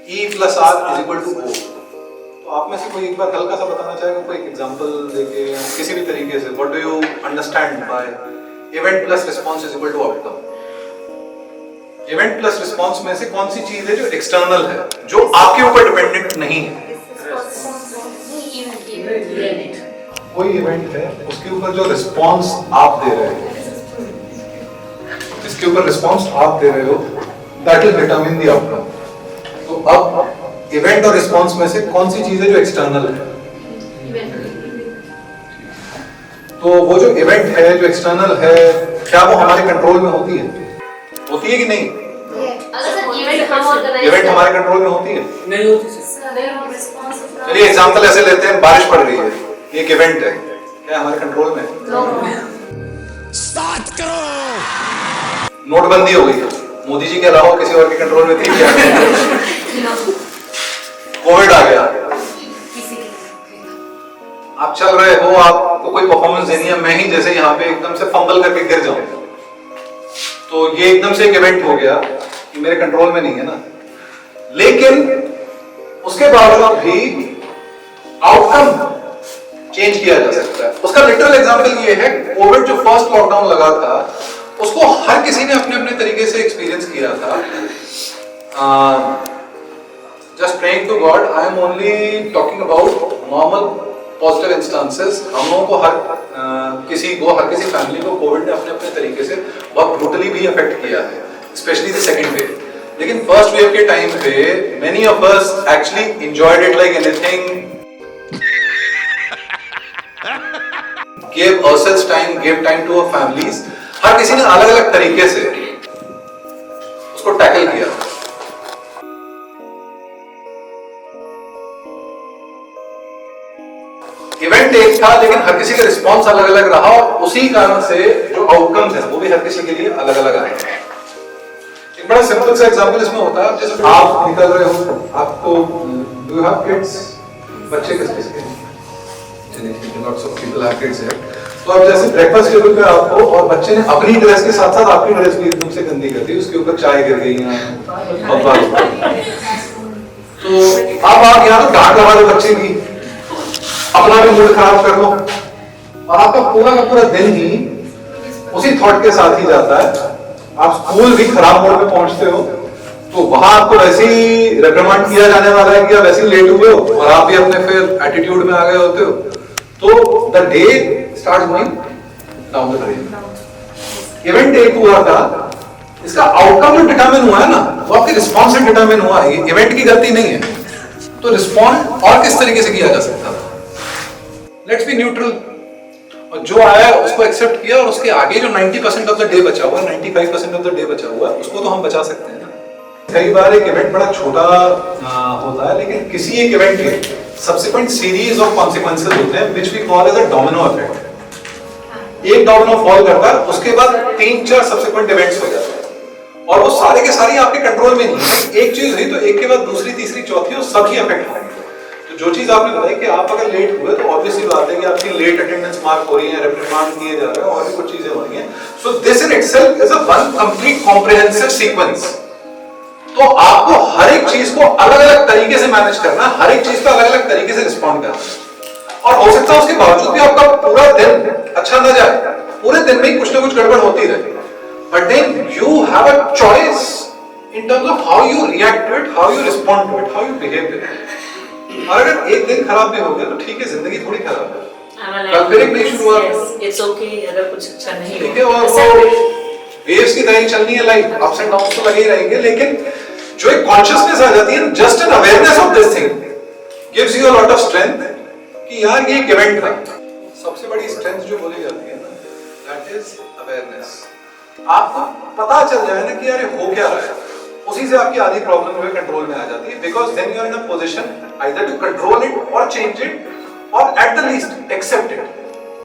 E plus R is equal to O। तो आप में से कोई एक बार हल्का सा बताना चाहेगा, कोई एक एग्जांपल देके किसी भी तरीके से, what do you understand by event plus response is equal to outcome? Event plus response में से कौन सी चीज है जो एक्सटर्नल है, जो आपके ऊपर डिपेंडेंट नहीं है? कोई इवेंट है उसके ऊपर जो रिस्पांस आप दे रहे हो, जिसके ऊपर रिस्पांस आप दे रहे हो, that will determine the outcome. तो अब इवेंट और रिस्पांस में से कौन सी चीज है जो एक्सटर्नल है? तो वो जो इवेंट है जो एक्सटर्नल है, क्या वो हमारे कंट्रोल में होती है? होती है कि नहीं? इवेंट हमारे कंट्रोल में होती है? नहीं होती। चलिए एग्जांपल ऐसे लेते हैं, बारिश पड़ रही है, एक इवेंट है, क्या हमारे कंट्रोल में है? स्टार्ट करो। नोटबंदी हो गई, मोदी जी के अलावा किसी और के कंट्रोल में थी क्या? कोविड आ गया, आप चल रहे हो, आपको कोई परफॉर्मेंस देनी है, मैं ही जैसे यहाँ पे एकदम से फंबल करके गिर जाऊं, तो ये एकदम से एक इवेंट हो गया, ये मेरे कंट्रोल में नहीं है ना। लेकिन उसके बावजूद भी आउटकम चेंज किया जा सकता है। उसका लिटरल एग्जांपल ये है, कोविड जो फर्स्ट लॉकडाउन लगा था, उसको हर किसी ने अपने अपने तरीके से एक्सपीरियंस किया था। Just praying to God, I am only talking about normal positive instances. हम लोगों को हर किसी फैमिली को कोविड ने अपने अपने तरीके से बहुत ब्रूटली भी अफेक्ट किया है, स्पेशली द सेकंड वेव। लेकिन फर्स्ट वेव के टाइम पे many of us actually enjoyed it like anything, gave ourselves time, gave time to our families। हर किसी ने अलग अलग तरीके से उसको टैकल किया। इवेंट एक था, लेकिन हर किसी का रिस्पॉन्स अलग अलग रहा, और उसी कारण से जो आउटकम्स हैं वो भी हर किसी के लिए अलग अलग आए। एक बड़ा सिंपल सा एग्जांपल इसमें होता है, जैसे आप निकल रहे हो, आपको डू यू हैव किड्स? बच्चे किस किसके हैं? Lots of people have kids here. तो अब जैसे ब्रेकफास्ट टेबल पे आप हो और बच्चे ने अपनी ड्रेस के साथ साथ आपकी ड्रेस भी एकदम से गंदी कर दी, उसके ऊपर चाय गिर गई और तो अब आप यहाँ तो डांट लगा दो बच्चे की, अपना भी मूड खराब कर लो, और आपका पूरा का पूरा दिन ही उसी थॉट के साथ ही जाता है। आप स्कूल भी खराब मूड में पहुंचते हो, तो वहां आपको वैसे ही रिप्रिमांड किया जाने वाला है कि आप वैसे ही लेट हुए हो और आप भी अपने फिर एटीट्यूड में आ गए होते हो, तो the day starts going down the drain. Event एक हुआ था, इसका आउटकम जो डिटरमिन हुआ है ना, वो आपके रिस्पॉन्स से डिटरमिन हुआ है, इवेंट की गलती नहीं है। तो रिस्पॉन्ड और किस तरीके से किया जा सकता था? लेट्स बी न्यूट्रल, और जो आया उसको एक्सेप्ट किया, और उसके आगे जो 90% ऑफ द डे बचा हुआ है, 95% ऑफ द डे बचा हुआ है, उसको तो हम बचा सकते हैं ना। कई बार एक इवेंट बड़ा छोटा होता है, लेकिन किसी एक इवेंट के सब्सिक्वेंट सीरीज ऑफ कॉन्सिक्वेंसेस होते हैं, which we call as a domino effect. एक डोमिनो फॉल करता है, उसके बाद 3-4 सब्सिक्वेंट इवेंट्स हो जाते हैं, और वो सारे के सारे आपके कंट्रोल में नहीं है। एक चीज हुई तो एक के बाद दूसरी, तीसरी, चौथी, और सभी अफेक्ट होंगे। तो जो चीज आपने बताई कि आप अगर लेट हुए, तो ऑब्वियसली बात है कि आपकी लेट अटेंडेंस मार्क हो रही है, रिप्रिमांड किए जा रहे हैं, और भी कुछ चीजें हो रही हैं। So this in itself is a one complete comprehensive sequence. तो आपको हर एक चीज को अलग अलग तरीके से मैनेज करना, हर एक चीज को अलग अलग तरीके से रिस्पॉन्ड करना, और हो सकता है उसके बावजूद भी आपका पूरा दिन अच्छा ना जाए, पूरे दिन में कुछ ना कुछ गड़बड़ होती रहे, but then you have a choice in terms of how you react to it, how you respond to it, how you behave to it. और अगर एक दिन खराब भी हो गया तो ठीक है, जिंदगी थोड़ी खराब है, कल फिर एक नई शुरुआत। इट्स ओके अगर कुछ अच्छा नहीं ठीक है, और वो वेव्स की तरह चलनी है लाइफ, अप्स एंड डाउन्स तो लगे ही रहेंगे, लेकिन जो एक कॉन्शियसनेस आ जाती है, just an awareness of this thing gives you a lot of strength कि यार ये एक इवेंट था। सबसे बड़ी स्ट्रेंथ जो बोली जाती है ना, दैट इज अवेयरनेस। आपको पता चल जाए ना कि यार ये हो क्या रहा है, उसी से आपकी आधी प्रॉब्लम जो है कंट्रोल में आ जाती है, because then you are in a position either to control it और चेंज इट, और at the least accept it.